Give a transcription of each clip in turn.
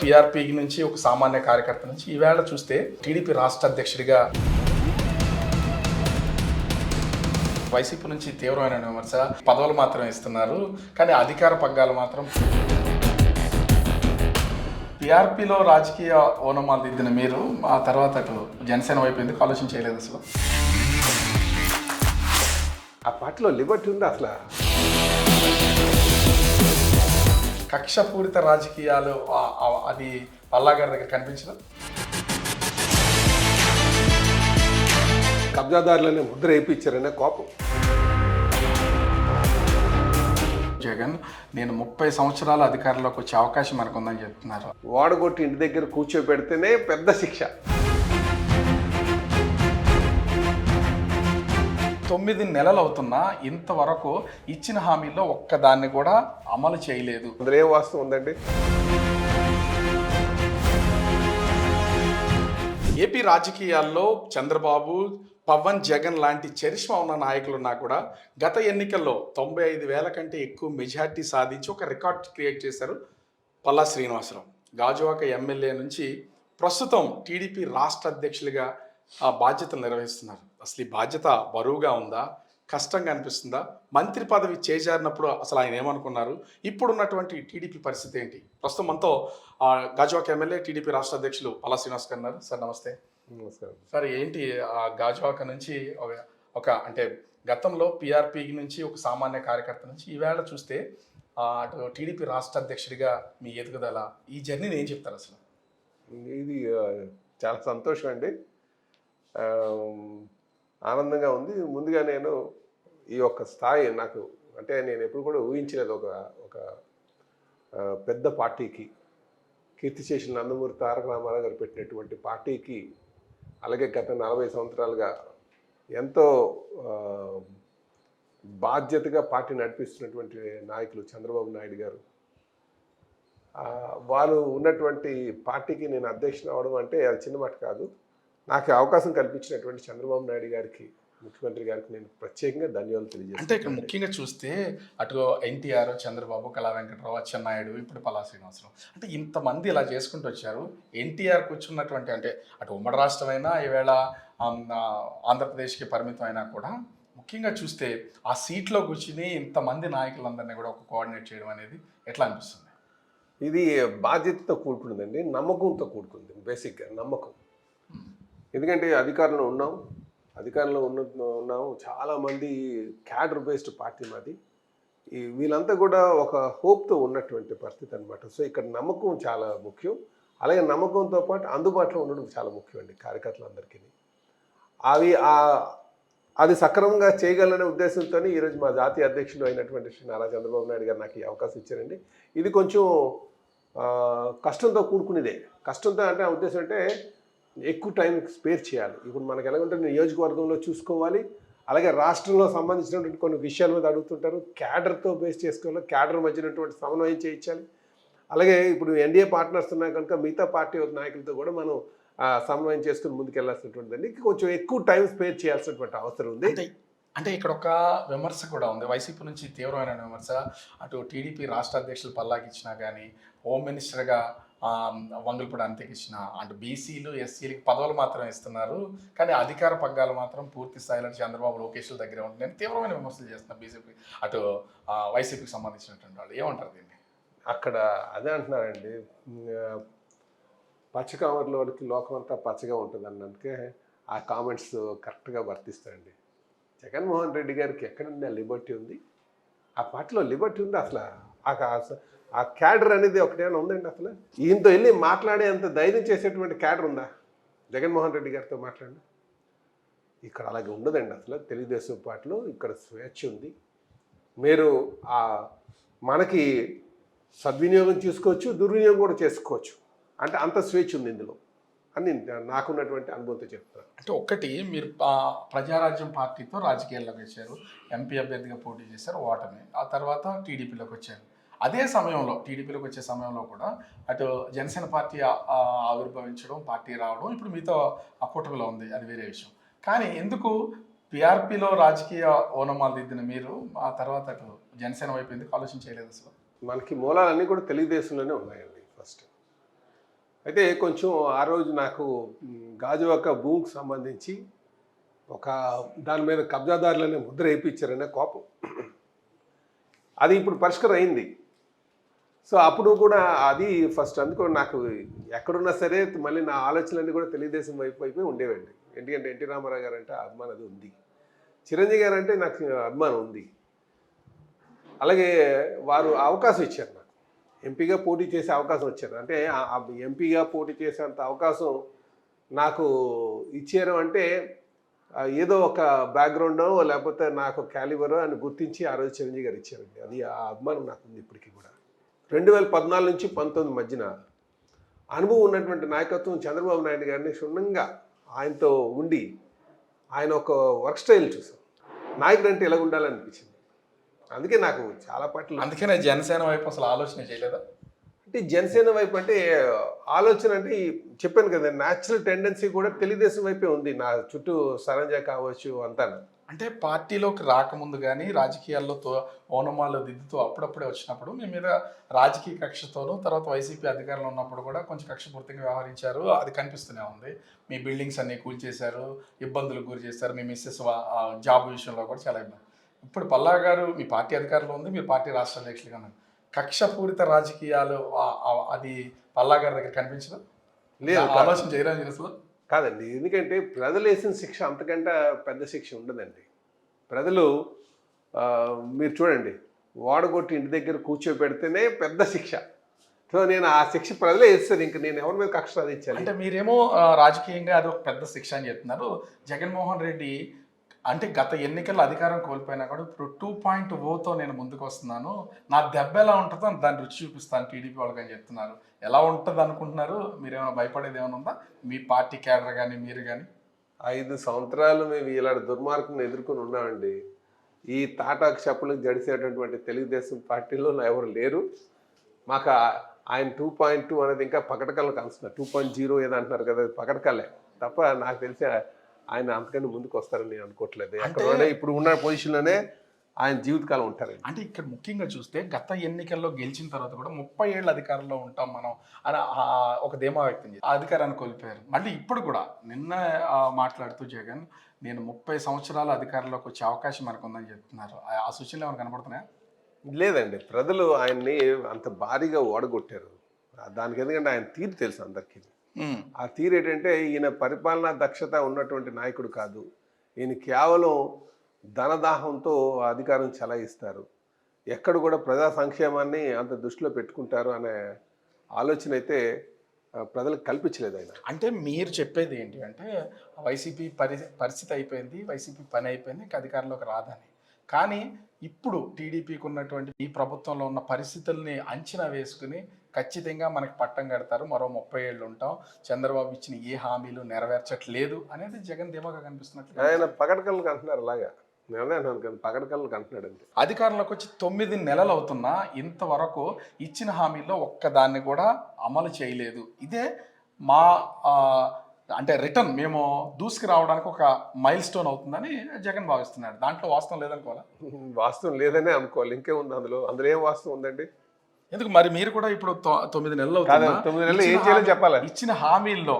TRP నుంచి ఒక సామాన్య కార్యకర్త నుంచి ఈవేళ చూస్తే టీడీపీ రాష్ట్ర అధ్యక్షుడిగా వైసీపీ నుంచి తీవ్రమైన విమర్శ. పదవులు మాత్రం ఇస్తున్నారు కానీ అధికార పగ్గాలు మాత్రం. టీఆర్పీలో రాజకీయ ఓనమాలు దిద్దిన మీరు ఆ తర్వాత అటు జనసేన వైపు ఎందుకు ఆలోచన చేయలేదు అసలు? ఆ పార్టీలో లిబర్టీ ఉందా అసలు? కక్షపూరిత రాజకీయాలు అది పల్లా గారి దగ్గర కనిపించదు. కబ్జాదారులనే ముద్ర వేయించారనే కోపం. జగన్ నేను 30 సంవత్సరాల అధికారంలోకి వచ్చే అవకాశం మనకు ఉందని చెప్తున్నారు. వాడగొట్టి ఇంటి దగ్గర కూర్చోబెడితేనే పెద్ద శిక్ష. 9 నెలలు అవుతున్నా ఇంతవరకు ఇచ్చిన హామీల్లో ఒక్కదాన్ని కూడా అమలు చేయలేదు. అందులో ఏం వాస్తవం ఉందండి? ఏపీ రాజకీయాల్లో చంద్రబాబు, పవన్, జగన్ లాంటి చరిష్మా ఉన్న నాయకులున్నా కూడా గత ఎన్నికల్లో 95,000 కంటే ఎక్కువ మెజార్టీ సాధించి ఒక రికార్డ్ క్రియేట్ చేశారు పల్లా శ్రీనివాసరావు. గాజువాక ఎమ్మెల్యే నుంచి ప్రస్తుతం టీడీపీ రాష్ట్ర అధ్యక్షులుగా ఆ బాధ్యతలు నిర్వహిస్తున్నారు. అసలు ఈ బాధ్యత బరువుగా ఉందా, కష్టంగా అనిపిస్తుందా? మంత్రి పదవి చేజారినప్పుడు అసలు ఆయన ఏమనుకున్నారు? ఇప్పుడున్నటువంటి టీడీపీ పరిస్థితి ఏంటి? ప్రస్తుతం మనతో గాజువాక ఎమ్మెల్యే టీడీపీ రాష్ట్ర అధ్యక్షులు పల్లా శ్రీనివాస్ గారు ఉన్నారు. సార్ నమస్తే. నమస్కారం సార్. ఏంటి గాజువాక నుంచి ఒక అంటే గతంలో పీఆర్పీ నుంచి ఒక సామాన్య కార్యకర్త నుంచి ఈవేళ చూస్తే అటు టీడీపీ రాష్ట్ర అధ్యక్షుడిగా మీ ఎదుగుదల, ఈ జర్నీని ఏం చెప్తారు అసలు? ఇది చాలా సంతోషం అండి, ఆనందంగా ఉంది. ముందుగా నేను ఈ యొక్క స్థాయి నాకు అంటే నేను ఎప్పుడు కూడా ఊహించలేదు. ఒక పెద్ద పార్టీకి, కీర్తిశేషులు నందమూరి తారక రామారావు గారు పెట్టినటువంటి పార్టీకి, అలాగే గత 40 సంవత్సరాలుగా ఎంతో బాధ్యతగా పార్టీ నడిపిస్తున్నటువంటి నాయకులు చంద్రబాబు నాయుడు గారు, వారు ఉన్నటువంటి పార్టీకి నేను అధ్యక్షుడు అవడం అంటే అది చిన్న మాట కాదు. నాకు అవకాశం కల్పించినటువంటి చంద్రబాబు నాయుడు గారికి, ముఖ్యమంత్రి గారికి నేను ప్రత్యేకంగా ధన్యవాదాలు తెలియజేస్తాను. అంటే ఇక్కడ ముఖ్యంగా చూస్తే అటు ఎన్టీఆర్, చంద్రబాబు, కళా వెంకటరావు, అచ్చెన్నాయుడు, ఇప్పుడు పల్లా శ్రీనివాసరావు, అంటే ఇంతమంది ఇలా చేసుకుంటూ వచ్చారు. ఎన్టీఆర్ కూర్చున్నటువంటి అంటే అటు ఉమ్మడి రాష్ట్రమైనా ఈవేళ ఆంధ్రప్రదేశ్కి పరిమితం అయినా కూడా ముఖ్యంగా చూస్తే ఆ సీట్లో కూర్చుని ఇంతమంది నాయకులందరినీ కూడా ఒక కోఆర్డినేట్ చేయడం అనేది ఎట్లా అనిపిస్తుంది? ఇది బాధ్యతతో కూడుకున్నదండి, నమ్మకంతో కూడుకుంది. బేసిక్గా నమ్మకం. ఎందుకంటే అధికారంలో ఉన్నాము, చాలామంది క్యాడర్ బేస్డ్ పార్టీ మాది. వీళ్ళంతా కూడా ఒక హోప్తో ఉన్నటువంటి పరిస్థితి అనమాట. సో ఇక్కడ నమ్మకం చాలా ముఖ్యం. అలాగే నమ్మకంతో పాటు అందుబాటులో ఉండడం చాలా ముఖ్యం అండి కార్యకర్తలందరికీ. అది సక్రమంగా చేయగలనే ఉద్దేశంతో ఈరోజు మా జాతీయ అధ్యక్షుడు అయినటువంటి శ్రీ నారా చంద్రబాబు నాయుడు గారు నాకు ఈ అవకాశం ఇచ్చారండి. ఇది కొంచెం కష్టంతో కూడుకునేదే. కష్టంతో అంటే ఆ ఉద్దేశం అంటే ఎక్కువ టైం స్పేర్ చేయాలి. ఇప్పుడు మనకు ఎలాగంటే నియోజకవర్గంలో చూసుకోవాలి, అలాగే రాష్ట్రంలో సంబంధించినటువంటి కొన్ని విషయాల మీద అడుగుతుంటారు. క్యాడర్తో బేస్ చేసుకోవాలి, క్యాడర్ మధ్యనటువంటి సమన్వయం చేయించాలి. అలాగే ఇప్పుడు ఎన్డీఏ పార్ట్నర్స్ ఉన్నాయి కనుక మిగతా పార్టీ నాయకులతో కూడా మనం సమన్వయం చేసుకుని ముందుకెళ్లాల్సినటువంటిదండి. కొంచెం ఎక్కువ టైం స్పేర్ చేయాల్సినటువంటి అవసరం ఉంది. అంటే ఇక్కడ ఒక విమర్శ కూడా ఉంది, వైసీపీ నుంచి తీవ్రమైన విమర్శ. అటు టీడీపీ రాష్ట్ర అధ్యక్షులు పల్లాకి ఇచ్చినా కానీ, హోమ్ మినిస్టర్గా వంగులపూడి అంతకి ఇచ్చిన, అంటే బీసీలు, ఎస్సీలకి పదవులు మాత్రం ఇస్తున్నారు కానీ అధికార పగ్గాలు మాత్రం పూర్తి స్థాయిలో చంద్రబాబు, లోకేష్ల దగ్గరే ఉంటుందని తీవ్రమైన విమర్శలు చేస్తున్నారు బీజేపీ అటు వైసీపీకి సంబంధించినటువంటి వాళ్ళు. ఏమంటారు దీన్ని? అక్కడ అదే అంటున్నారండి, పచ్చకామర్లోకి లోకం అంతా పచ్చగా ఉంటుంది అన్నందుకే ఆ కామెంట్స్ కరెక్ట్గా వర్తిస్తాయండి. జగన్మోహన్ రెడ్డి గారికి ఎక్కడన్నా లిబర్టీ ఉంది? ఆ పార్టీలో లిబర్టీ ఉంది అసలు? ఆ క్యాడర్ అనేది ఒకటేమైనా ఉందండి అసలు? ఈయనతో వెళ్ళి మాట్లాడేంత ధైర్యం చేసేటువంటి క్యాడర్ ఉందా జగన్మోహన్ రెడ్డి గారితో మాట్లాడి? ఇక్కడ అలాగే ఉండదండి అసలు. తెలుగుదేశం పార్టీలో ఇక్కడ స్వేచ్ఛ ఉంది. మీరు మనకి సద్వినియోగం చేసుకోవచ్చు, దుర్వినియోగం కూడా చేసుకోవచ్చు. అంటే అంత స్వేచ్ఛ ఉంది ఇందులో అని నాకున్నటువంటి అనుభవంతో చెప్తాను. అంటే ఒక్కటి, మీరు ప్రజారాజ్యం పార్టీతో రాజకీయాల్లోకి వచ్చారు, ఎంపీ అభ్యర్థిగా పోటీ చేశారు, ఓటమి. ఆ తర్వాత టీడీపీలోకి వచ్చారు. అదే సమయంలో టీడీపీలోకి వచ్చే సమయంలో కూడా అటు జనసేన పార్టీ ఆవిర్భవించడం, పార్టీ రావడం, ఇప్పుడు మీతో కూటమిలో ఉంది, అది వేరే విషయం. కానీ ఎందుకు పీఆర్పీలో రాజకీయ ఓనమాలు దిద్దిన మీరు ఆ తర్వాత అటు జనసేన వైపు ఎందుకు ఆలోచన చేయలేదు అసలు? మనకి మూలాలన్నీ కూడా తెలుగుదేశంలోనే ఉన్నాయండి. ఫస్ట్ అయితే కొంచెం ఆ రోజు నాకు గాజువాక భూమికి సంబంధించి ఒక దాని మీద కబ్జాదారులనే ముద్ర వేయించారనే కోపం. అది ఇప్పుడు పరిష్కారం అయింది. సో అప్పుడు కూడా అది ఫస్ట్ అందుకో నాకు ఎక్కడున్నా సరే మళ్ళీ నా ఆలోచనలన్నీ కూడా తెలుగుదేశం వైపు ఉండేవండి. ఎందుకంటే ఎన్టీ రామారావు గారు అంటే అభిమానం అది ఉంది, చిరంజీవి గారు అంటే నాకు అభిమానం ఉంది. అలాగే వారు అవకాశం ఇచ్చారు నాకు, ఎంపీగా పోటీ చేసే అవకాశం ఇచ్చారు. అంటే ఎంపీగా పోటీ చేసేంత అవకాశం నాకు ఇచ్చారు అంటే ఏదో ఒక బ్యాక్గ్రౌండో లేకపోతే నాకు క్యాలిబరో అని గుర్తించి ఆ రోజు చిరంజీవి గారు ఇచ్చారండి. అది ఆ అభిమానం నాకు ఉంది ఇప్పటికీ కూడా. 2014 నుంచి 19 మధ్యన అనుభవం ఉన్నటువంటి నాయకత్వం చంద్రబాబు నాయుడు గారిని క్షుణ్ణంగా ఆయనతో ఉండి ఆయన ఒక వర్క్ స్టైల్ చూసాం. నాయకుడు అంటే ఎలా ఉండాలనిపించింది. అందుకే నాకు చాలా పట్ల అందుకనే జనసేన వైపు అసలు ఆలోచన చేయలేదా? అంటే జనసేన వైపు అంటే ఆలోచన అంటే చెప్పాను కదా, న్యాచురల్ టెండెన్సీ కూడా తెలుగుదేశం వైపే ఉంది. నా చుట్టూ సరంజా కావచ్చు అంతా. అంటే పార్టీలోకి రాకముందు కానీ రాజకీయాల్లో ఓనమాలు దిద్దుతూ అప్పుడప్పుడే వచ్చినప్పుడు మీ మీద రాజకీయ కక్షతోనూ, తర్వాత వైసీపీ అధికారంలో ఉన్నప్పుడు కూడా కొంచెం కక్షపూర్తిగా వ్యవహరించారు. అది కనిపిస్తూనే ఉంది. మీ బిల్డింగ్స్ అన్ని కూల్చేశారు, ఇబ్బందులకు గురి చేశారు. మీ మిస్సెస్ జాబ్ విషయంలో కూడా చాలా ఇబ్బంది. ఇప్పుడు పల్లా గారు మీ పార్టీ అధికారంలో ఉంది, మీరు పార్టీ రాష్ట్ర అధ్యక్షులుగా ఉన్నారు. కక్షపూరిత రాజకీయాలు అది పల్లా గారి దగ్గర కనిపించదు. లేదు, ఆలోచన చేయరా అసలు? కాదండి. ఎందుకంటే ప్రజలు వేసిన శిక్ష అంతకంటే పెద్ద శిక్ష ఉండదండి. ప్రజలు మీరు చూడండి, ఓడగొట్టి ఇంటి దగ్గర కూర్చోబెడితేనే పెద్ద శిక్ష. సో నేను ఆ శిక్ష ప్రజలే వేస్తారు. ఇంక నేను ఎవరి మీద కక్ష సాధించాలి? అంటే మీరేమో రాజకీయంగా అది ఒక పెద్ద శిక్ష అని చెప్తున్నారు. జగన్మోహన్ రెడ్డి అంటే గత ఎన్నికల్లో అధికారం కోల్పోయినా కూడా ఇప్పుడు 2.0తో నేను ముందుకు వస్తున్నాను, నా దెబ్బ ఎలా ఉంటుందో దాన్ని రుచి చూపిస్తాను టీడీపీ వాళ్ళకి అని చెప్తున్నారు. ఎలా ఉంటుంది అనుకుంటున్నారు? మీరేమైనా భయపడేది ఏమైనా ఉందా? మీ పార్టీ క్యాడర్ కానీ మీరు కానీ? 5 సంవత్సరాలు మేము ఇలాంటి దుర్మార్గం ఎదుర్కొని ఉన్నామండి. ఈ తాటాకు చెప్పులకు జడిసేటటువంటి తెలుగుదేశం పార్టీలో ఎవరు లేరు. మాకు ఆయన 2.2 అనేది ఇంకా పకటకల్లు కలుస్తున్నారు. 2.0 ఏదో అంటున్నారు కదా, పకటకల్లే తప్ప నాకు తెలిసి ఆయన అంతకన్నా ముందుకు వస్తారని నేను అనుకోవట్లేదు. ఎక్కడ ఇప్పుడు ఉన్న పొజిషన్లోనే ఆయన జీవితకాలం ఉంటారండి. అంటే ఇక్కడ ముఖ్యంగా చూస్తే గత ఎన్నికల్లో గెలిచిన తర్వాత కూడా 30 ఏళ్ళ అధికారంలో ఉంటాం మనం అని ఒక ధీమా వ్యక్తం చేసి అధికారాన్ని కోల్పోయారు. మళ్ళీ ఇప్పుడు కూడా నిన్న మాట్లాడుతూ జగన్ నేను 30 సంవత్సరాల అధికారంలోకి వచ్చే అవకాశం మనకు ఉందని చెప్తున్నారు. ఆ సూచనలు ఏమైనా కనబడుతున్నాయా? లేదండి, ప్రజలు ఆయన్ని అంత భారీగా ఓడగొట్టారు. దానికి ఎందుకంటే ఆయన తీరు తెలుసు అందరికీ. ఆ తీరు ఏంటంటే ఈయన పరిపాలనా దక్షత ఉన్నటువంటి నాయకుడు కాదు. ఈయన కేవలం ధనదాహంతో అధికారం చెలాయిస్తారు. ఎక్కడ కూడా ప్రజా సంక్షేమాన్ని అంత దృష్టిలో పెట్టుకుంటారు అనే ఆలోచన అయితే ప్రజలకు కల్పించలేదు ఆయన. అంటే మీరు చెప్పేది ఏంటి అంటే వైసీపీ పరిస్థితి అయిపోయింది, వైసీపీ పని అయిపోయింది, ఇంకా అధికారంలోకి రాదని. కానీ ఇప్పుడు టీడీపీకి ఉన్నటువంటి ఈ ప్రభుత్వంలో ఉన్న పరిస్థితుల్ని అంచనా వేసుకుని ఖచ్చితంగా మనకి పట్టం కడతారు, మరో 30 ఏళ్ళు ఉంటాం, చంద్రబాబు ఇచ్చిన ఏ హామీలు నెరవేర్చట్లేదు అనేది జగన్ ధీమాగా కనిపిస్తున్నట్లు. ఆయన పగడకల్లకు అంటున్నారు అలాగా. పగడకల్లకు అంటున్నాడు అంతే. అధికారంలోకి వచ్చి 9 నెలలు అవుతున్నా ఇంతవరకు ఇచ్చిన హామీల్లో ఒక్కదాన్ని కూడా అమలు చేయలేదు. ఇదే మా అంటే రిటర్న్ మేము దూసుకు రావడానికి ఒక మైల్ స్టోన్ అవుతుందని జగన్ భావిస్తున్నాడు. దాంట్లో వాస్తవం లేదనుకోవాలా? వాస్తవం లేదనే అనుకోవాలి. ఇంకేముంది అందులో? అందులో ఏం వాస్తవం ఉందండి? ఎందుకు మరి మీరు కూడా ఇప్పుడు 9 నెలలు అవుతుంది, 9 నెలలు ఏం చేయాలో చెప్పాలి. ఇచ్చిన హామీల్లో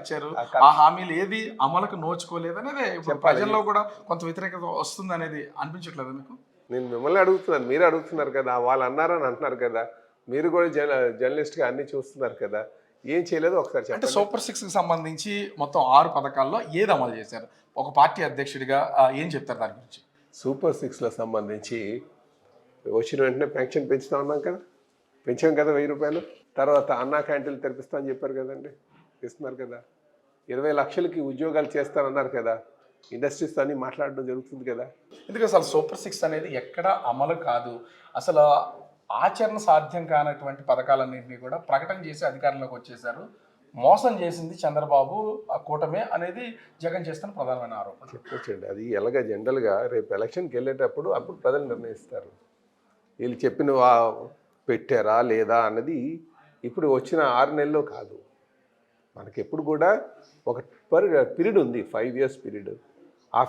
ఇచ్చారు, ఆ హామీలు ఏది అమలుకు నోచుకోలేదు అనేది ఇప్పుడు ప్రజల్లో కూడా కొంత వ్యతిరేకత వస్తుంది అనేది అనిపించట్లేదు మీకు? నేను మిమ్మల్ని అడుగుతున్నాను, మీరు అడుగుతున్నారు కదా, వాళ్ళు అన్నారని అంటున్నారు కదా, మీరు కూడా జర్నలిస్ట్గా అన్ని చూస్తున్నారు కదా, ఏం చేయలేదు ఒకసారి చెప్పండి. అంటే సూపర్ 6కి సంబంధించి మొత్తం 6 పథకాల్లో ఏది అమలు చేశారు? ఒక పార్టీ అధ్యక్షుడిగా ఏం చెప్తారు దాని గురించి? సూపర్ 6లో సంబంధించి వచ్చిన వెంటనే పెన్షన్ పెంచుతా ఉన్నాం కదా, పెంచాం కదా 1000 రూపాయలు. తర్వాత అన్నా క్యాంటీన్లు తెరిపిస్తా అని చెప్పారు కదండి, ఇస్తున్నారు కదా. 20 లక్షలకి ఉద్యోగాలు చేస్తారన్నారు కదా, ఇండస్ట్రీస్ అన్ని మాట్లాడడం జరుగుతుంది కదా. ఎందుకంటే అసలు సూపర్ 6 అనేది ఎక్కడ అమలు కాదు, అసలు ఆచరణ సాధ్యం కానటువంటి పథకాలన్నింటినీ కూడా ప్రకటన చేసి అధికారంలోకి వచ్చేసారు. మోసం చేసింది చంద్రబాబు ఆ కూటమే అనేది జగన్ చేస్తున్న ప్రధానమైన ఆరోపణ. చెప్పొచ్చండి, అది ఎలాగ జనరల్గా రేపు ఎలక్షన్కి వెళ్ళేటప్పుడు అప్పుడు ప్రజలు నిర్ణయిస్తారు. వీళ్ళు చెప్పిన పెట్టారా లేదా అన్నది ఇప్పుడు వచ్చిన 6 నెలల్లో కాదు. మనకి ఎప్పుడు కూడా ఒక పీరియడ్ ఉంది, 5 ఇయర్స్ పీరియడ్. ఆ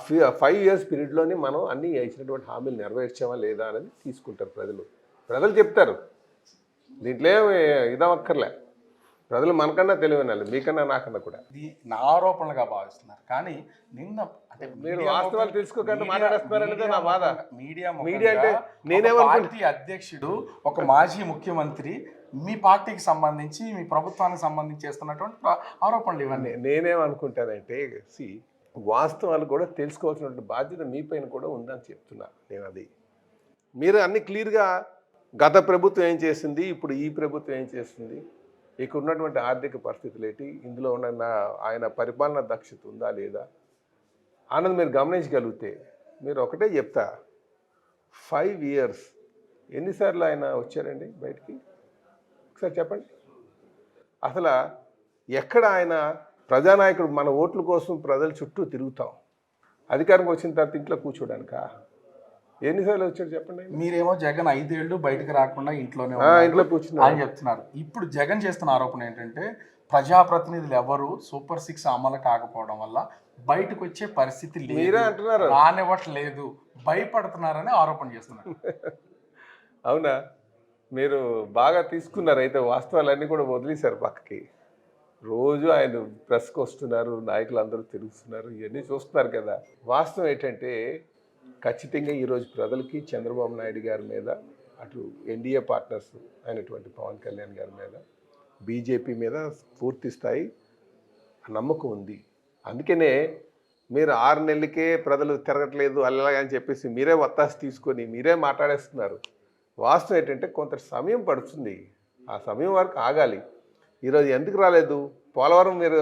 5 ఇయర్స్ పీరియడ్లోనే మనం అన్ని ఇచ్చినటువంటి హామీలు నెరవేర్చామా లేదా అనేది తీసుకుంటారు ప్రజలు. ప్రజలు చెప్తారు, దీంట్లో ఇదవక్కర్లే. ప్రజలు మనకన్నా తెలివైన వాళ్ళు, మీకన్నా నాకన్నా కూడా. ఇది నా ఆరోపణలుగా భావిస్తున్నారు. కానీ నిన్న అంటే మీరు మీడియా వాస్తవాలు ముఖంగా- తెలుసుకోకుండా మీడియా- మాట్లాడేస్తున్నారనేదే నా మీడియా బాధ. ముఖంగా- మీడియా మీడియా ముఖంగా అంటే నేనేమనుకుంటా- పార్టీ అధ్యక్షుడు, ఒక మాజీ ముఖ్యమంత్రి మీ పార్టీకి సంబంధించి, మీ ప్రభుత్వానికి సంబంధించి చేస్తున్నటువంటి ఆరోపణలు ఇవన్నీ. నేనేమనుకుంటానంటే వాస్తవాలు కూడా తెలుసుకోవాల్సినటువంటి బాధ్యత మీ పైన కూడా ఉందని చెప్తున్నా నేను. అది మీరు అన్ని క్లియర్గా గత ప్రభుత్వం ఏం చేసింది, ఇప్పుడు ఈ ప్రభుత్వం ఏం చేస్తుంది, ఇక్కడ ఉన్నటువంటి ఆర్థిక పరిస్థితులు ఏంటి, ఇందులో ఉన్న ఆయన పరిపాలన దక్షత ఉందా లేదా అన్నది మీరు గమనించగలిగితే మీరు ఒకటే చెప్తా. 5 years ఎన్నిసార్లు ఆయన వచ్చారండి బయటికి ఒకసారి చెప్పండి. అసలు ఎక్కడ ఆయన ప్రజానాయకుడు, మన ఓట్ల కోసం ప్రజల చుట్టూ తిరుగుతాం, అధికారంకి వచ్చిన తర్వాత ఇంట్లో కూర్చోడానికా? ఎన్నిసార్లు వచ్చాడు చెప్పండి. మీరేమో జగన్ 5 ఏళ్ళు బయటకు రాకుండా ఇంట్లోనే ఇంట్లో ఉన్నారు కూర్చున్నాడు అని చెప్తున్నారు. ఇప్పుడు జగన్ చేస్తున్న ఆరోపణ ఏంటంటే ప్రజాప్రతినిధులు ఎవరు సూపర్ 6 అమలు కాకపోవడం వల్ల బయటకు వచ్చే పరిస్థితి మీరే లేదు, అంటున్నారు. రానివ్వట్లేదు, భయపడుతున్నారని ఆరోపణ చేస్తున్నారు. అవునా? మీరు బాగా తీసుకున్నారు అయితే. వాస్తవాలన్నీ కూడా వదిలేశారు పక్కకి. రోజు ఆయన ప్రెస్కి వస్తున్నారు, నాయకులు అందరూ తిరుగుతున్నారు, ఇవన్నీ చూస్తున్నారు కదా. వాస్తవం ఏంటంటే ఖచ్చితంగా ఈరోజు ప్రజలకి చంద్రబాబు నాయుడు గారి మీద, అటు ఎన్డీఏ పార్ట్నర్స్ అయినటువంటి పవన్ కళ్యాణ్ గారి మీద, బీజేపీ మీద పూర్తి స్థాయి నమ్మకం ఉంది. అందుకనే మీరు 6 నెలలకే ప్రజలు తిరగట్లేదు అలాగా అని చెప్పేసి మీరే వత్తాసు తీసుకొని మీరే మాట్లాడేస్తున్నారు. వాస్తవం ఏంటంటే కొంత సమయం పడుతుంది, ఆ సమయం వరకు ఆగాలి. ఈరోజు ఎందుకు రాలేదు? పోలవరం మీరు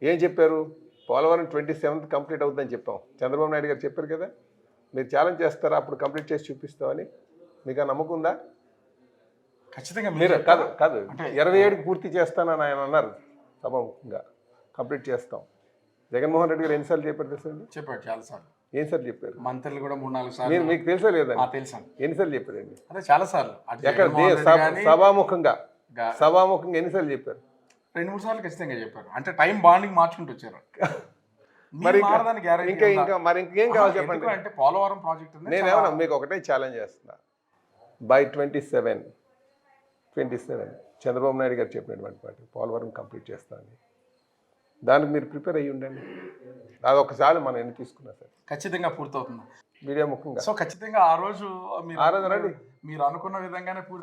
ఏం చెప్పారు? పోలవరం 27th కంప్లీట్ అవుతుందని చెప్పాం. చంద్రబాబు నాయుడు గారు చెప్పారు కదా, మీరు ఛాలెంజ్ చేస్తారా అప్పుడు కంప్లీట్ చేసి చూపిస్తామని? మీకు ఆ నమ్మకం ఉందా? ఖచ్చితంగా మీరు కాదు కాదు అంటే 27కి పూర్తి చేస్తానని ఆయన అన్నారు సభాముఖంగా. కంప్లీట్ చేస్తాం. జగన్మోహన్ రెడ్డి గారు ఎన్నిసార్లు చెప్పారు తెలుసండి? చెప్పాడు చాలాసార్లు. ఏసార్లు చెప్పారు? మంత్రులు కూడా 3-4 మీరు సార్లు. మీకు తెలుసా లేదండి? తెలుసాను. ఎన్నిసార్లు చెప్పారండి? అదే చాలా సార్లు. ఎక్కడ సభాముఖంగా సభాముఖంగా ఎన్నిసార్లు చెప్పారు? 2-3 సార్లు ఖచ్చితంగా చెప్పారు. అంటే టైం బాండింగ్ మార్చుకుంటూ వచ్చారు. మరి గ్యారెంటీ మరి ఇంకేం కావాలి చెప్పండి. అంటే పోలవరం ప్రాజెక్ట్ ఉంది. నేనేమన్నా మీకు ఒకటే ఛాలెంజ్ చేస్తున్నా. బై 27 చంద్రబాబు నాయుడు గారు చెప్పినటువంటి మాట పోలవరం కంప్లీట్ చేస్తానని, దానికి మీరు ప్రిపేర్ అయ్యి ఉండండి. అది ఒకసారి మనం ఎన్ని తీసుకున్నా సార్ ఖచ్చితంగా పూర్తవుతుంది మీడియా ముఖంగా. సో ఖచ్చితంగా ఆ రోజు ఆ రోజు రండి, మీరు అనుకున్న విధంగానే అప్పుడు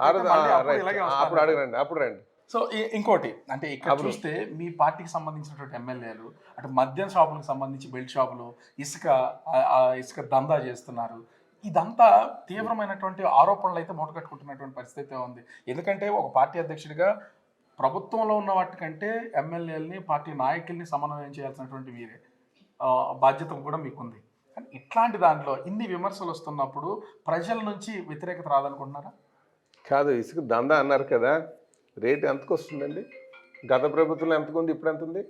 అడగండి, అప్పుడు రండి. సో ఇంకోటి అంటే ఇక్కడ చూస్తే మీ పార్టీకి సంబంధించినటువంటి ఎమ్మెల్యేలు అటు మద్యం షాపులకు సంబంధించి బెల్ట్ షాపులు, ఇసుక దందా చేస్తున్నారు. ఇదంతా తీవ్రమైనటువంటి ఆరోపణలు అయితే మూటకట్టుకుంటున్నటువంటి పరిస్థితి ఉంది. ఎందుకంటే ఒక పార్టీ అధ్యక్షుడిగా ప్రభుత్వంలో ఉన్న వాటికంటే ఎమ్మెల్యేలని, పార్టీ నాయకుల్ని సమన్వయం చేయాల్సినటువంటి మీరే బాధ్యత కూడా మీకుంది. కానీ ఇట్లాంటి దాంట్లో ఇన్ని విమర్శలు వస్తున్నప్పుడు ప్రజల నుంచి వ్యతిరేకత రాదనుకుంటున్నారా? కాదు, ఇసుక దందా అన్నారు కదా, రేటు ఎంతకు వస్తుందండి? గత ప్రభుత్వంలో ఎంతకు ఉంది, ఇప్పుడు ఎంత ఉంది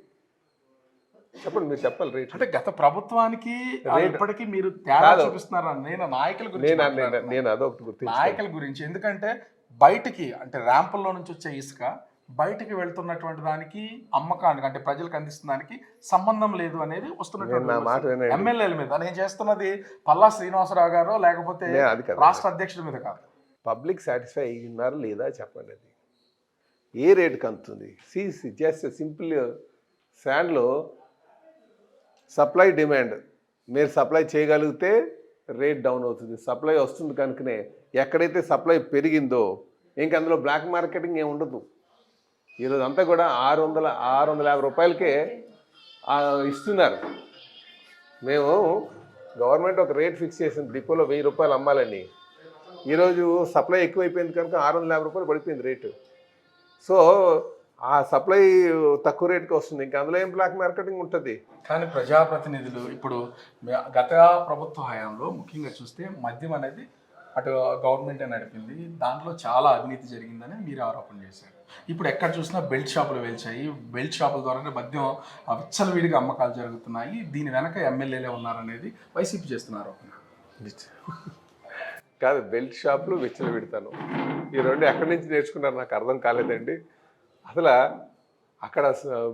చెప్పండి, మీరు చెప్పాలి రేట్. అంటే గత ప్రభుత్వానికి ఇప్పటికీ మీరు తేడా చూపిస్తున్నారా? నేను నాయకుల గురించి నేను అదొకటి గుర్తు, నాయకుల గురించి. ఎందుకంటే బయటికి అంటే ర్యాంపుల్లో నుంచి వచ్చే ఇసుక బయటికి వెళ్తున్నటువంటి దానికి, అమ్మకానికి అంటే ప్రజలకు అందిస్తున్న దానికి సంబంధం లేదు అనేది వస్తున్నటువంటి ఎమ్మెల్యేల మీద. నేను చేస్తున్నది పల్లా శ్రీనివాసరావు గారు లేకపోతే రాష్ట్ర అధ్యక్షుడి మీద కాదు. పబ్లిక్ సాటిస్ఫై అయ్యున్నారు లేదా చెప్పండి. అది ఏ రేటుకి అందుతుంది? జస్ట్ సింపుల్ శాండ్లో సప్లై డిమాండ్, మీరు సప్లై చేయగలిగితే రేట్ డౌన్ అవుతుంది. సప్లై వస్తుంది కనుకనే ఎక్కడైతే సప్లై పెరిగిందో ఇంక అందులో బ్లాక్ మార్కెటింగ్ ఏమి ఉండదు. ఈరోజు అంతా కూడా 650 రూపాయలకే ఇస్తున్నారు. మేము గవర్నమెంట్ ఒక రేట్ ఫిక్స్ చేసింది, డిపోలో 1000 రూపాయలు అమ్మాలని. ఈరోజు సప్లై ఎక్కువైపోయింది కనుక 650 రూపాయలు పడిపోయింది రేటు. సో ఆ సప్లై తక్కువ రేటుకి వస్తుంది, ఇంకా అందులో ఏం బ్లాక్ మార్కెటింగ్ ఉంటుంది. కానీ ప్రజాప్రతినిధులు ఇప్పుడు గత ప్రభుత్వ హయాంలో ముఖ్యంగా చూస్తే మద్యం అనేది అటు గవర్నమెంటే నడిపింది, దాంట్లో చాలా అవినీతి జరిగిందని మీరు ఆరోపణ చేశారు. ఇప్పుడు ఎక్కడ చూసినా బెల్ట్ షాపులు వెలిచాయి, బెల్ట్ షాపుల ద్వారానే మద్యం విచ్చలవిడిగా అమ్మకాలు జరుగుతున్నాయి, దీని వెనక ఎమ్మెల్యేలే ఉన్నారనేది వైసీపీ చేస్తున్న ఆరోపణ. కాదు, బెల్ట్ షాపులు విచ్చలు పెడతాను, ఈ రెండు ఎక్కడి నుంచి నేర్చుకున్నారు నాకు అర్థం కాలేదండి. అసలు అక్కడ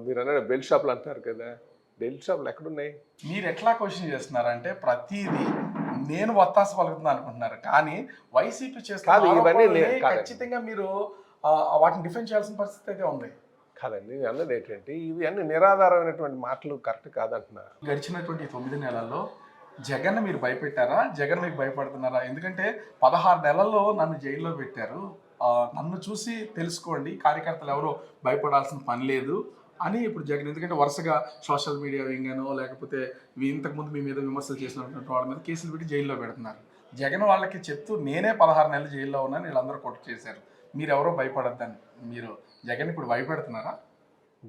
మీరు అన్న బెల్ట్ షాపులు అంటారు కదా, బెల్ట్ షాపులు ఎక్కడున్నాయి? మీరు ఎట్లా క్వశ్చన్ చేస్తున్నారంటే ప్రతిదీ నేను వత్తాసు పలుకుతున్నా అనుకుంటున్నారు, కానీ వైసీపీ చేస్తున్న ఖచ్చితంగా మీరు వాటిని డిఫెండ్ చేయాల్సిన పరిస్థితి అయితే ఉంది. కాదండి నేను అన్నది ఏంటంటే ఇవి అన్ని నిరాధారమైనటువంటి మాటలు కరెక్ట్ కాదంటున్నా. గడిచినటువంటి 9 నెలల్లో జగన్ మీరు భయపెట్టారా? జగన్ మీకు భయపడుతున్నారా? ఎందుకంటే 16 నెలల్లో నన్ను జైల్లో పెట్టారు. నన్ను చూసి తెలుసుకోండి కార్యకర్తలు ఎవరో భయపడాల్సిన పని లేదు అని ఇప్పుడు జగన్, ఎందుకంటే వరుసగా సోషల్ మీడియా వింగానో లేకపోతే ఇంతకుముందు మీ మీద విమర్శలు చేసినటువంటి వాళ్ళ మీద కేసులు పెట్టి జైల్లో పెడుతున్నారు. జగన్ వాళ్ళకి చెప్తూ నేనే 16 నెలలు జైల్లో ఉన్నాను, వీళ్ళందరూ కొట్టు చేశారు, మీరు ఎవరో భయపడద్దని. మీరు జగన్ ఇప్పుడు భయపెడుతున్నారా?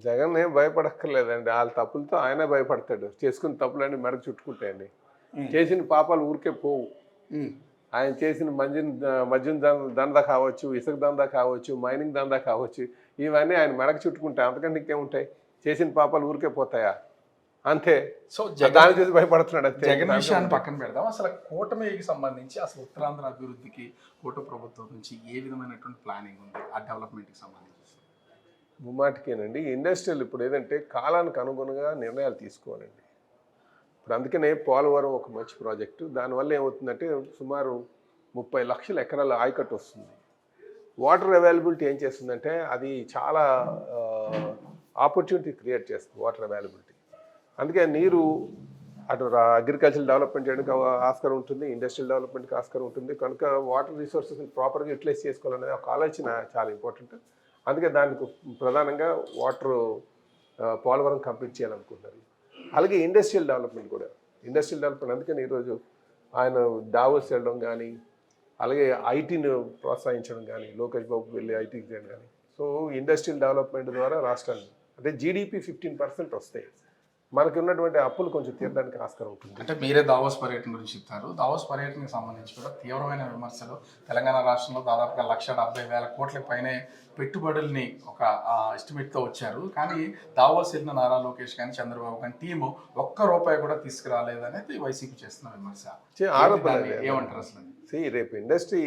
జగన్ ఏం భయపడక్కర్లేదండి. వాళ్ళ తప్పులతో ఆయనే భయపడతాడు. చేసుకున్న తప్పులన్నీ మెడకు చుట్టుకుంటాయండి. చేసిన పాపాలు ఊరికే పోవు. ఆయన చేసిన మద్యం దందా కావచ్చు, ఇసుక దందా కావచ్చు, మైనింగ్ దందా కావచ్చు, ఇవన్నీ ఆయన మెడకు చుట్టుకుంటాయి. అంతకంటే ఇంకేముంటాయి? చేసిన పాపాలు ఊరికే పోతాయా? అంతే. సో దాని చూసి భయపడుతున్నాడు అంతే. జగన్ విషయాన్ని పక్కన పెడదాం. అసలు కూటమికి సంబంధించి అసలు ఉత్తరాంధ్ర అభివృద్ధికి కూటమి ప్రభుత్వం నుంచి ఏ విధమైనటువంటి ప్లానింగ్ ఉంది ఆ డెవలప్మెంట్కి సంబంధించి? ముమ్మాటికేనండి. ఇండస్ట్రియల్ ఇప్పుడు ఏదంటే కాలానికి అనుగుణంగా నిర్ణయాలు తీసుకోవాలండి. ఇప్పుడు అందుకనే పోలవరం ఒక మంచి ప్రాజెక్టు. దానివల్ల ఏమవుతుందంటే సుమారు 30 లక్షల ఎకరాల ఆయకట్టు వస్తుంది. వాటర్ అవైలబిలిటీ ఏం చేస్తుందంటే అది చాలా ఆపర్చునిటీ క్రియేట్ చేస్తుంది వాటర్ అవైలబిలిటీ. అందుకే నీరు అటు అగ్రికల్చర్ డెవలప్మెంట్ చేయడానికి ఆస్కారం ఉంటుంది, ఇండస్ట్రియల్ డెవలప్మెంట్కి ఆస్కారం ఉంటుంది. కనుక వాటర్ రిసోర్సెస్ని ప్రాపర్గా యూటిలైజ్ చేసుకోవాలనేది ఒక ఆలోచన చాలా ఇంపార్టెంట్. అందుకే దానికి ప్రధానంగా పోలవరం కంప్లీట్ చేయాలనుకుంటున్నారు. అలాగే ఇండస్ట్రియల్ డెవలప్మెంట్ కూడా. ఇండస్ట్రియల్ డెవలప్మెంట్ అందుకని ఈరోజు ఆయన డావోస్ వెళ్ళడం కానీ, అలాగే ఐటీని ప్రోత్సహించడం కానీ, లోకేష్ బాబు వెళ్ళి ఐటీకి చేయడం కానీ. సో ఇండస్ట్రియల్ డెవలప్మెంట్ ద్వారా రాష్ట్రాన్ని అంటే జీడిపి 15% వస్తాయి. మనకి ఉన్నటువంటి అప్పులు కొంచెం తీరడానికి ఆస్కారం ఉంటుంది. అంటే మీరే దావోస్ పర్యటన గురించి చెప్తారు. దావోస్ పర్యటనకు సంబంధించి కూడా తీవ్రమైన విమర్శలు. తెలంగాణ రాష్ట్రంలో దాదాపుగా 1,70,000 కోట్ల పైనే పెట్టుబడుల్ని ఒక ఎస్టిమేట్తో వచ్చారు. కానీ దావోస్ వెళ్ళిన నారా లోకేష్ కానీ చంద్రబాబు కానీ టీము ₹1 కూడా తీసుకురాలేదు అనేది వైసీపీ చేస్తున్న విమర్శ. ఏమంటారు అసలు? రేపు ఇండస్ట్రీ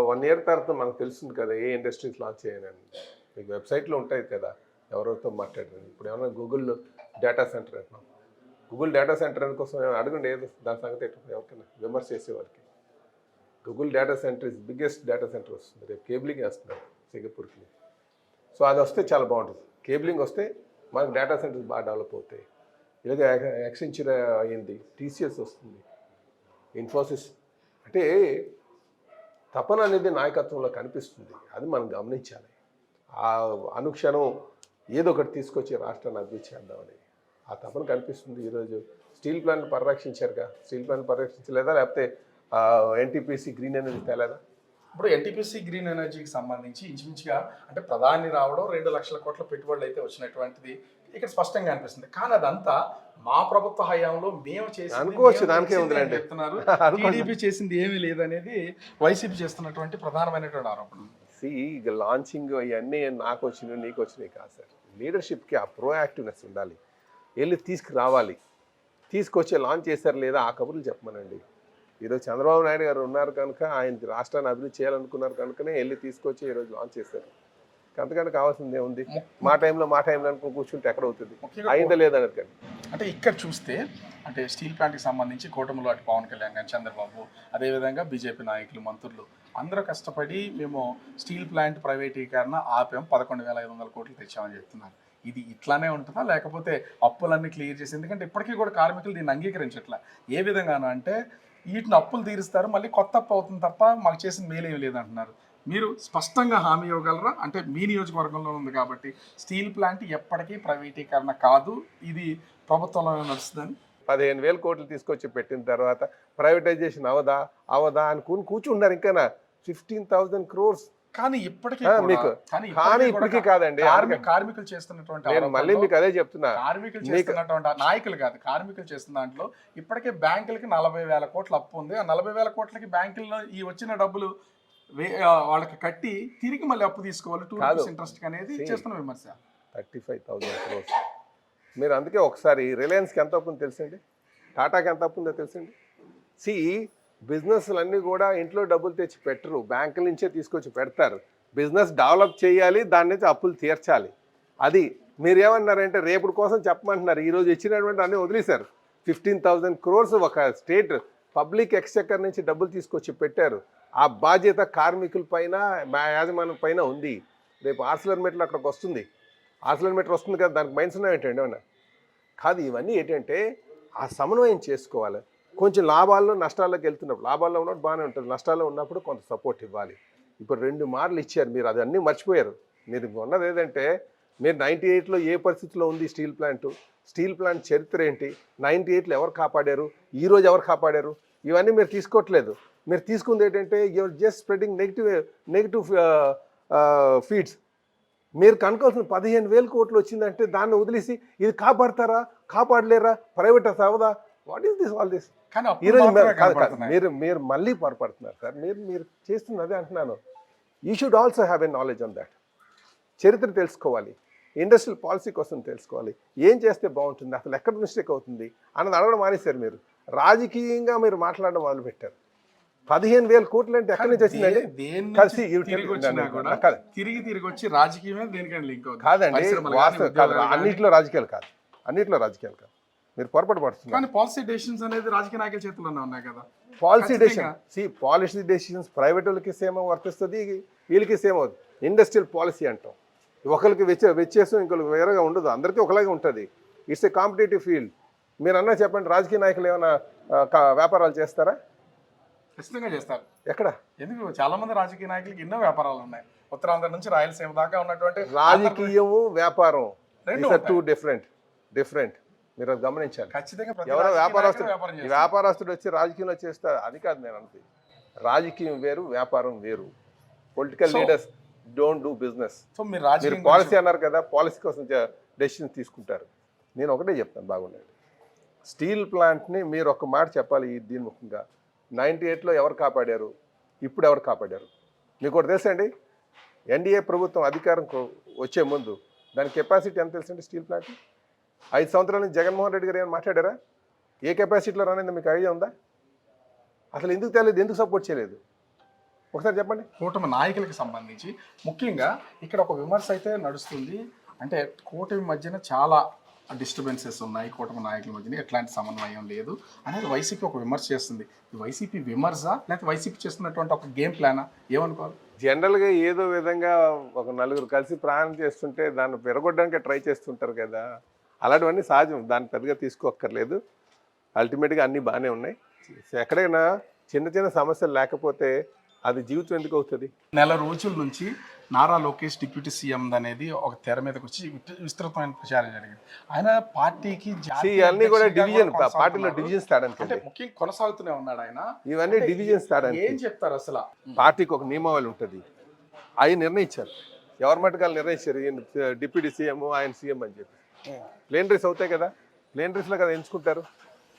1 year తర్వాత మనకు తెలుస్తుంది కదా ఏ ఇండస్ట్రీస్ లాంచ్ చేయాలని. మీకు వెబ్సైట్లో ఉంటాయి కదా ఎవరితో మాట్లాడారు. ఇప్పుడు ఏమన్నా గూగుల్ డేటా సెంటర్ అంటున్నాం. గూగుల్ డేటా సెంటర్ కోసం అడగండి ఏదో దాని సంగతి ఎవరికైనా విమర్శ చేసేవారికి. Google data centre is biggest data centre వస్తుంది. రేపు కేబులింగ్ వేస్తున్నారు సింగపూర్కి. సో అది వస్తే చాలా బాగుంటుంది. కేబులింగ్ వస్తే మనకు డేటా సెంటర్స్ బాగా డెవలప్ అవుతాయి. ఇలాగే ఎక్సెంచర్ అయ్యింది, టీసీఎస్ వస్తుంది, ఇన్ఫోసిస్. అంటే తపన అనేది నాయకత్వంలో కనిపిస్తుంది. అది మనం గమనించాలి. ఆ అనుక్షణం ఏదో ఒకటి తీసుకొచ్చి రాష్ట్రాన్ని అభివృద్ధి చేద్దామని ఆ తపన కనిపిస్తుంది. ఈరోజు స్టీల్ ప్లాంట్ పరిరక్షించారుగా. స్టీల్ ప్లాంట్ పరిరక్షించలేదా? లేకపోతే ఎన్టీపీసీ గ్రీన్ ఎనర్జీ తేలేదా? ఇప్పుడు ఎన్టీపీసీ గ్రీన్ ఎనర్జీకి సంబంధించి ఇంచుమించుగా అంటే ప్రధాని రావడం 2 లక్షల కోట్ల పెట్టుబడులు అయితే వచ్చినటువంటిది ఇక్కడ స్పష్టంగా అనిపిస్తుంది. కానీ అదంతా మా ప్రభుత్వ హయాంలో మేము చేసి అనుకోవచ్చు. దానికే ఉందండి చెప్తున్నారు. టీడీపీ చేసింది ఏమీ లేదనేది వైసీపీ చేస్తున్నటువంటి ప్రధానమైనటువంటి ఆరోపణ. ఇక లాంచింగ్ ఇవన్నీ నాకు వచ్చినాయి నీకు వచ్చినాయి కాదు సార్. లీడర్షిప్కి ఆ ప్రోయాక్టివ్నెస్ ఉండాలి. వెళ్ళి తీసుకురావాలి. తీసుకొచ్చి లాంచ్ చేశారు లేదా ఆ కబుర్లు చెప్పమనండి. ఈరోజు చంద్రబాబు నాయుడు గారు ఉన్నారు కనుక ఆయన రాష్ట్రాన్ని అభివృద్ధి చేయాలనుకున్నారు కనుకనే వెళ్ళి తీసుకొచ్చి ఈరోజు లాంచ్ చేశారు. అంతకంటే కావాల్సిందే ఉంది. మా టైంలో అనుకుని కూర్చుంటే ఎక్కడ అవుతుంది? అయిందా లేదన్నది కానీ. అంటే ఇక్కడ చూస్తే అంటే స్టీల్ ప్లాంట్కి సంబంధించి కూటమిలో అటు పవన్ కళ్యాణ్ కానీ చంద్రబాబు అదేవిధంగా బీజేపీ నాయకులు మంత్రులు అందరూ కష్టపడి మేము స్టీల్ ప్లాంట్ ప్రైవేటీకరణ ఆపాము, 11,500 కోట్లు తెచ్చామని చెప్తున్నారు. ఇది ఇట్లానే ఉంటుందా లేకపోతే అప్పులన్నీ క్లియర్ చేసి? ఎందుకంటే ఇప్పటికీ కూడా కార్మికులు దీన్ని అంగీకరించట్లా. ఏ విధంగానో అంటే వీటిని అప్పులు తీరుస్తారు, మళ్ళీ కొత్త అప్పు అవుతుంది తప్ప మాకు చేసిన మేలేమి లేదంటున్నారు. మీరు స్పష్టంగా హామీ ఇవ్వగలరా? అంటే మీ నియోజకవర్గంలో ఉంది కాబట్టి స్టీల్ ప్లాంట్ ఎప్పటికీ ప్రైవేటీకరణ కాదు, ఇది ప్రభుత్వంలోనే నడుస్తుందని. 15,000 కోట్లు తీసుకొచ్చి పెట్టిన తర్వాత ప్రైవేటైజేషన్ అవదా అని కూర్చున్నారు. ఇంకా 15,000 crores. కానీ ఇప్పటికీ ఇప్పటికీ కాదండి. కార్మికులు చేస్తున్నటువంటి నేను మళ్ళీ మీకు అదే చెప్తున్నా. కార్మికులు చేస్తున్నటువంటి నాయకులు కాదు, కార్మికులు చేస్తున్న దాంట్లో ఇప్పటికే బ్యాంకులకి 40,000 కోట్ల అప్పు ఉంది. ఆ 40,000 కోట్లకి బ్యాంకుల్లో ఈ వచ్చిన డబ్బులు వాళ్ళకి కట్టి తిరిగి మళ్ళీ అప్పు తీసుకోవాలి 2% ఇంట్రెస్ట్ అనేది చేస్తున్న విమర్శ. 35,000 crores. మీరు అందుకే ఒకసారి రిలయన్స్కి ఎంత అప్పు ఉందో తెలుసండి, టాటాకి ఎంత అప్పు ఉందో తెలుసండి. బిజినెస్లన్నీ కూడా ఇంట్లో డబ్బులు తెచ్చి పెట్టరు, బ్యాంకుల నుంచే తీసుకొచ్చి పెడతారు. బిజినెస్ డెవలప్ చేయాలి, దాని నుంచి అప్పులు తీర్చాలి. అది మీరు ఏమన్నారంటే రేపటి కోసం చెప్పమంటున్నారు. ఈరోజు ఇచ్చినటువంటి అన్నీ వదిలేశారు. 15,000 crores ఒక స్టేట్ పబ్లిక్ ఎక్స్చెక్కర్ నుంచి డబ్బులు తీసుకొచ్చి పెట్టారు. ఆ బాధ్యత కార్మికుల పైన యాజమాన్యం పైన ఉంది. రేపు ఆర్సిలర్ మెట్లు అక్కడికి వస్తుంది. ఆక్సిలోమీటర్ వస్తుంది కదా, దానికి మైనస్ ఉన్న ఏంటండి ఏమన్నా కాదు. ఇవన్నీ ఏంటంటే ఆ సమన్వయం చేసుకోవాలి. కొంచెం లాభాల్లో నష్టాల్లోకి వెళ్తున్నప్పుడు, లాభాల్లో ఉన్నప్పుడు బాగానే ఉంటుంది, నష్టాల్లో ఉన్నప్పుడు కొంత సపోర్ట్ ఇవ్వాలి. ఇప్పుడు 2 మార్లు ఇచ్చారు, మీరు అది అన్నీ మర్చిపోయారు. మీరు ఉన్నది ఏదంటే మీరు 98లో ఏ పరిస్థితిలో ఉంది స్టీల్ ప్లాంట్ చరిత్ర ఏంటి, 98లో ఎవరు కాపాడారు, ఈరోజు ఎవరు కాపాడారు, ఇవన్నీ మీరు తీసుకోవట్లేదు. మీరు తీసుకుంది ఏంటంటే you are just spreading negative feeds. మీరు కనుకోవాల్సిన 15,000 కోట్లు వచ్చిందంటే దాన్ని వదిలేసి ఇది కాపాడతారా, కాపాడలేరా, ప్రైవేట్ అవదా, what is this all this? కానీ అప్పుడు ఈరోజు మాత్రమే కాదు కనపడుతున్నాయి. మీరు మళ్ళీ పొరపడుతున్నారు సార్. మీరు చేస్తుంది అదే అంటున్నాను. You should also have a knowledge on that. చరిత్ర తెలుసుకోవాలి, ఇండస్ట్రియల్ పాలసీ కోసం తెలుసుకోవాలి, ఏం చేస్తే బాగుంటుంది, అసలు ఎక్కడ మిస్టేక్ అవుతుంది అన్నది అడగడం మానేశారు. మీరు రాజకీయంగా మీరు మాట్లాడడం మొదలుపెట్టారు. 15,000 కోట్లు అంటే ఎక్కడి నుంచి వచ్చిందండి? తిరిగి వచ్చి రాజకీయమే దేనికైనా లింక్ అవుతుంది. కాదండి, పరిశ్రమలు వాస్తవం కానీ, కాదు. ఉద్యోగాలు అన్నింటిలో రాజకీయాలు కాదు, అన్నింటిలో రాజకీయాలు కాదు. మీరు పొరపాటు పడుతున్నారు. కానీ పాలసీ డెసిషన్స్ అనేది రాజకీయ నాయకుల చేతుల్లోనే ఉన్నాయి కదా. పాలసీ డెసిషన్స్ ప్రైవేట్ వాళ్ళకి సేమ్ వర్తిస్తుంది, వీళ్ళకి సేమ్ అవుతుంది. ఇండస్ట్రియల్ పాలసీ అంటాం, ఒకరికి వ్యత్యాసం ఇంకొకరికి వేరేగా ఉండదు, అందరికీ ఒకలాగే ఉంటుంది. It's a competitive field. మీరు అన్నా చెప్పండి, రాజకీయ నాయకులు ఏమైనా వ్యాపారాలు చేస్తారా? ఖచ్చితంగా చేస్తారు. ఎక్కడ? ఎందుకు చాలా మంది రాజకీయ నాయకులకి ఎన్నో వ్యాపారాలు ఉన్నాయి. ఉత్తరాంధ్ర నుంచి రాయలసీమ దాకా ఉన్నటువంటి రాజకీయము వ్యాపారం రెండు టూ డిఫరెంట్. మీరు అది గమనించాలి. ఖచ్చితంగా ప్రతి ఎవరో రాజకీయ వ్యాపారస్తుడు నాయకుడు వ్యాపారం చేస్తారు. వ్యాపారస్తుడు వచ్చి రాజకీయంలో చేస్తారు, అది కాదు నేను అంతే. రాజకీయం వేరు, వ్యాపారం వేరు. Political leaders don't do business. So మీరు మీరు రాజకీయ పాలసీ అన్నారు కదా, పాలసీ కోసం డెసిషన్స్ తీసుకుంటారు. నేను ఒకటే చెప్తాను, బాగుండండి. స్టీల్ ప్లాంట్ని మీరు ఒక మాట చెప్పాలి దీని ముఖ్యంగా. 98లో ఎవరు కాపాడారు, ఇప్పుడు ఎవరు కాపాడారు? మీకు ఒకటి తెలుసా అండి, ఎన్డీఏ ప్రభుత్వం అధికారం వచ్చే ముందు దాని కెపాసిటీ ఎంత తెలుసండి స్టీల్ ప్లాంట్? 5 సంవత్సరాల నుంచి జగన్మోహన్ రెడ్డి గారు ఏమైనా మాట్లాడారా? ఏ కెపాసిటీలో రానిందో మీకు ఐడియా ఉందా? అసలు ఎందుకు తెలియదు, ఎందుకు సపోర్ట్ చేయలేదు? ఒకసారి చెప్పండి. కూటమి నాయకులకు సంబంధించి ముఖ్యంగా ఇక్కడ ఒక విమర్శ అయితే నడుస్తుంది. అంటే కూటమి మధ్యన చాలా డిస్టర్బెన్సెస్ ఉన్నాయి, కూటమి నాయకుల మధ్యన ఎట్లాంటి సమన్వయం లేదు అనేది వైసీపీ ఒక విమర్శ చేస్తుంది. ఈ వైసీపీ విమర్శ లేకపోతే వైసీపీ చేస్తున్నటువంటి ఒక గేమ్ ప్లానా, ఏమనుకోవాలి? జనరల్గా ఏదో విధంగా ఒక నలుగురు కలిసి ప్రయాణం చేస్తుంటే దాన్ని విరగొట్టడానికి ట్రై చేస్తుంటారు కదా, అలాంటివన్నీ సహజం, దాన్ని పెద్దగా తీసుకోక్కర్లేదు. అల్టిమేట్గా అన్నీ బాగానే ఉన్నాయి. ఎక్కడైనా చిన్న చిన్న సమస్యలు లేకపోతే అది జీవితం ఎందుకు అవుతుంది? నెల రోజుల నుంచి నారా లోకేష్ డిప్యూటీ సీఎం అనేది ఒక తెర మీదకి వచ్చి విస్తృతమైన ప్రచారం జరిగింది. ఆయన పార్టీకి అన్ని కూడా డివిజన్, పార్టీలో డివిజన్స్ తేడానికి, అంటే ముఖ్యంగా కొనసాగుతూనే ఉన్నాడు ఆయన. ఇవన్నీ డివిజన్స్ తేడానికి ఏం చెప్తారు అసలు? పార్టీకి ఒక నియమావళి ఉంటుంది, అవి నిర్ణయించారు. ఎవరి మటుకాలు నిర్ణయించారు, ఈయన డిప్యూటీ సీఎం ఆయన సీఎం అని చెప్పి. ప్లేన్ రేస్ అవుతాయి కదా, ప్లేన్ రేస్లో కదా ఎంచుకుంటారు,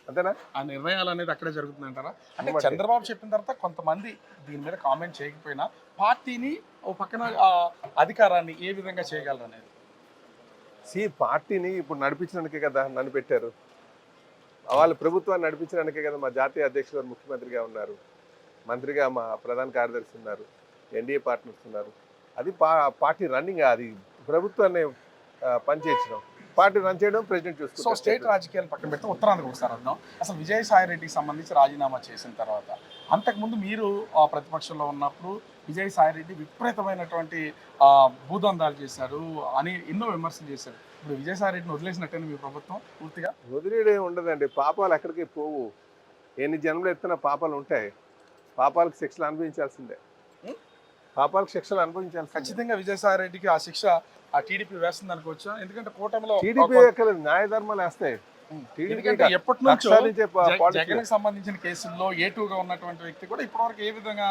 అంతేనా? ఆ నిర్ణయాలు అనేది అక్కడే జరుగుతుంది అంటారా? అంటే చంద్రబాబు చెప్పిన తర్వాత కొంతమంది దీని మీద కామెంట్ చేయకపోయినా పార్టీని ఓ పక్కన అధికారాన్ని ఏ విధంగా చేయగలరు అనేది. పార్టీని ఇప్పుడు నడిపించడానికే కదా నన్ను పెట్టారు, వాళ్ళు ప్రభుత్వాన్ని నడిపించడానికే కదా మా జాతీయ అధ్యక్షుడు గారు ముఖ్యమంత్రిగా ఉన్నారు, మంత్రిగా మా ప్రధాన కార్యదర్శి ఉన్నారు, ఎన్డీఏ పార్ట్నర్స్ ఉన్నారు. అది పార్టీ రన్నింగ్, అది ప్రభుత్వాన్ని పనిచేయించడం, పార్టీ రన్ చేయడం ప్రెసిడెంట్ చూసుకుంటారు. సో స్టేట్ రాజకీయాలు పక్కన పెడితే ఉత్తరాంధ్రకు ఒకసారి అర్థం. అసలు విజయసాయి రెడ్డికి సంబంధించి రాజీనామా చేసిన తర్వాత, అంతకుముందు మీరు ప్రతిపక్షంలో ఉన్నప్పుడు విజయసాయి రెడ్డి విపరీతమైనటువంటి భూదందాలు చేశారు అని ఎన్నో విమర్శలు చేశారు. ఇప్పుడు విజయసాయి రెడ్డిని వదిలేసినట్టని మీ ప్రభుత్వం పూర్తిగా? వదిలేడే ఉండదండి, పాపాలు ఎక్కడికి పోవు. ఎన్ని జన్మలు ఎత్తున పాపాలు ఉంటాయి, పాపాలకు శిక్షలు అనుభవించాల్సిందే, పాపాలకు శిక్షలు అనుభవించాల్సిందే. ఖచ్చితంగా విజయసాయి రెడ్డికి ఆ శిక్ష ఆ టీడీపీ వేస్తుంది అనుకోవచ్చా? ఎందుకంటే కూటమిలో టీడీపీ న్యాయధర్మాలు వేస్తాయి. ఎందుకంటే ఎప్పటి నుంచో జగన్కి సంబంధించిన కేసుల్లో ఏటూగా ఉన్నటువంటి వ్యక్తి కూడా ఇప్పటివరకు ఏ విధంగా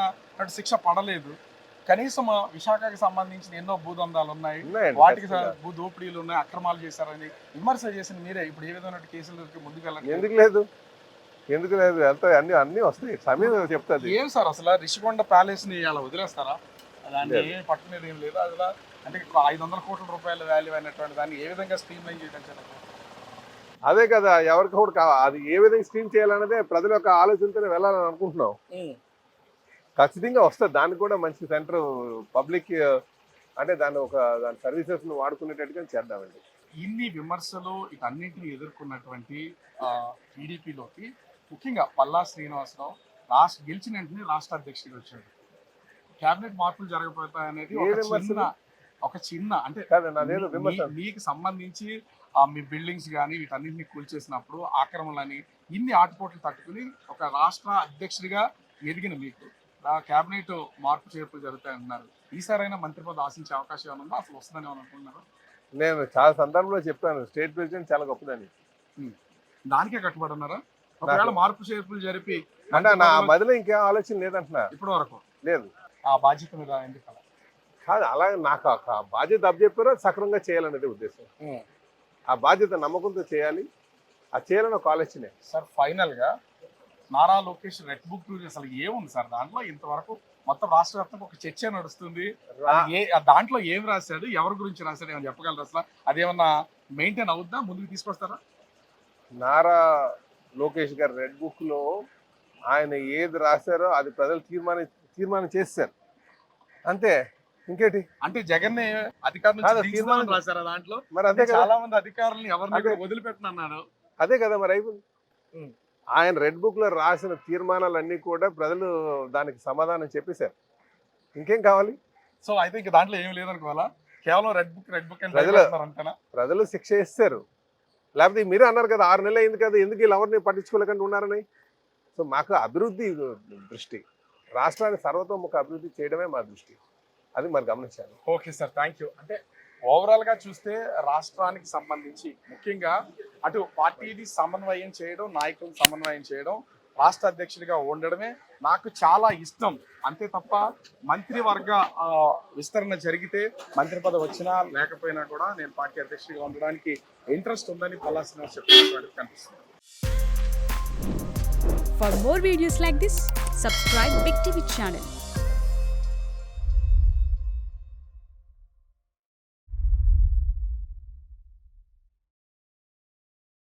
శిక్ష పడలేదు. కనీసం విశాఖకి సంబంధించిన ఎన్నో భూదందాలు ఉన్నాయి, వాటికి భూ దోపిడీలు ఉన్నాయి, అక్రమాలు చేశారని విమర్శ చేసిన మీరే ఇప్పుడు ఏ విధమైన కేసులకి ముందుకు వెళ్ళండి? ఎందుకు లేదు అంత అన్ని వస్తాయి, సమయం చెప్తాది. ఏం సార్ అసలు రిషికొండ ప్యాలెస్ ని అలా వదిలేస్తారా? దాన్ని ఏమి పట్టుకునేది ఏం లేదు. అసలు అంటే 500 కోట్ల రూపాయల వాల్యూ అయినటువంటి దాన్ని ఏ విధంగా స్ట్రీమ్ లైన్ చేయడం? అదే కదా, ఎవరికి కూడా కావాలి, అది ఏ విధంగా స్ట్రీమ్ చేయాలన్నదే ప్రజల యొక్క ఆలోచనతోనే వెళ్ళాలని అనుకుంటున్నాం. ఖచ్చితంగా వస్తుంది, దానికి కూడా మంచి సెంటర్ పబ్లిక్ అంటే దాని సర్వీసెస్ ను వాడుకునేటట్టుగా చేద్దామండి. ఇన్ని విమర్శలు ఇటన్నింటినీ ఎదుర్కొన్నటువంటి టీడీపీలోకి ముఖ్యంగా పల్లా శ్రీనివాసరావు గెలిచిన వెంటనే రాష్ట్ర అధ్యక్షుడిగా వచ్చాడు. కేబినెట్ మార్పులు జరగబోతాయనేది ఒక చిన్న అంటే కాదండి అదేదో విమర్శ. మీకు సంబంధించి మీ బిల్డింగ్స్ కానీ వీటన్నింటినీ కూల్చేసినప్పుడు ఆక్రమణలని ఇన్ని ఆటుపోట్లు తట్టుకుని ఒక రాష్ట్ర అధ్యక్షుడిగా ఎదిగిన మీకు కేబినెట్ మార్పు చేర్పులు జరుగుతాయి అంటున్నారు. ఈసారైనా మంత్రి పదవి ఆశించే అవకాశం ఏమైనా ఉందా, అసలు వస్తుందని ఏమైనా అనుకుంటున్నారా? నేను చాలా సందర్భంలో చెప్పాను స్టేట్ ప్రెసిడెంట్ చాలా గొప్పదని. దానికే కట్టుబడి ఉన్నారా? ఒకవేళ మార్పు చేర్పులు జరిపి అంటే నా బదిలో ఇంకేం ఆలోచన లేదంటున్నా. ఇప్పటి వరకు లేదు. ఆ బాధ్యత మీద ఎందుకు అలా? కాదు అలాగే నాకు ఆ బాధ్యత అప్పచెప్పారో సక్రమంగా చేయాలనేది ఉద్దేశం. ఆ బాధ్యత నమ్మకంతో చేయాలి, అది చేయాలని ఒక ఆలోచనే. సార్ ఫైనల్ గా నారా లోకేష్ రెడ్ బుక్ అసలు ఏముంది సార్ దాంట్లో? ఇంతవరకు మొత్తం రాష్ట్ర వ్యాప్తంగా ఒక చర్చ నడుస్తుంది. దాంట్లో ఏం రాశాడు, ఎవరి గురించి రాశాడు ఏమైనా చెప్పగలరు? అసలు అదేమన్నా మెయింటైన్ అవుద్దా, ముందుకు తీసుకొస్తారా? నారా లోకేష్ గారు రెడ్ బుక్ లో ఆయన ఏది రాశారో అది ప్రజలు తీర్మానం చేశారు అంతే. ఇంకేటి అంటే జగన్ అధికారం నుంచి తీర్మానం రాశారా దాంట్లో? మరి అదే కదా, చాలా మంది అధికారులను ఎవరిని వదిలిపెట్టనన్నారు. అదే కదా మరి అయిపోయింది. ఆయన రెడ్ బుక్ లో రాసిన తీర్మానాలన్నీ కూడా ప్రజలు దానికి సమాధానం చెప్పేశారు. ఇంకేం కావాలి? సో అయితే ఇంక దాంట్లో ఏమి లేదనుకోవాలా, కేవలం రెడ్ బుక్ అంతేనా? ప్రజలు శిక్ష ఇస్తారు. లేకపోతే మీరే అన్నారు కదా 6 నెలలు అయింది కదా, ఎందుకు ఇలా ఎవరిని పట్టించుకోలేకుండా ఉన్నారని. సో మాకు అభివృద్ధి దృష్టి, రాష్ట్రాన్ని సర్వతోముఖ అభివృద్ధి చేయడమే మా దృష్టి, అది మరి గమనించాలి. Okay sir, thank you. అంటే ఓవరాల్ గా చూస్తే రాష్ట్రానికి సంబంధించి ముఖ్యంగా అటు పార్టీని సమన్వయం చేయడం, నాయకులను సమన్వయం చేయడం, రాష్ట్ర అధ్యక్షుడిగా ఉండడమే నాకు చాలా ఇష్టం. అంతే తప్ప మంత్రివర్గ విస్తరణ జరిగితే మంత్రి పదవి వచ్చినా లేకపోయినా కూడా నేను పార్టీ అధ్యక్షుడిగా ఉండడానికి ఇంట్రెస్ట్ ఉందని పల్లా శ్రీనివాస్ చెప్పినట్టు కనిపిస్తుంది. For more videos like this, subscribe Big TV channel.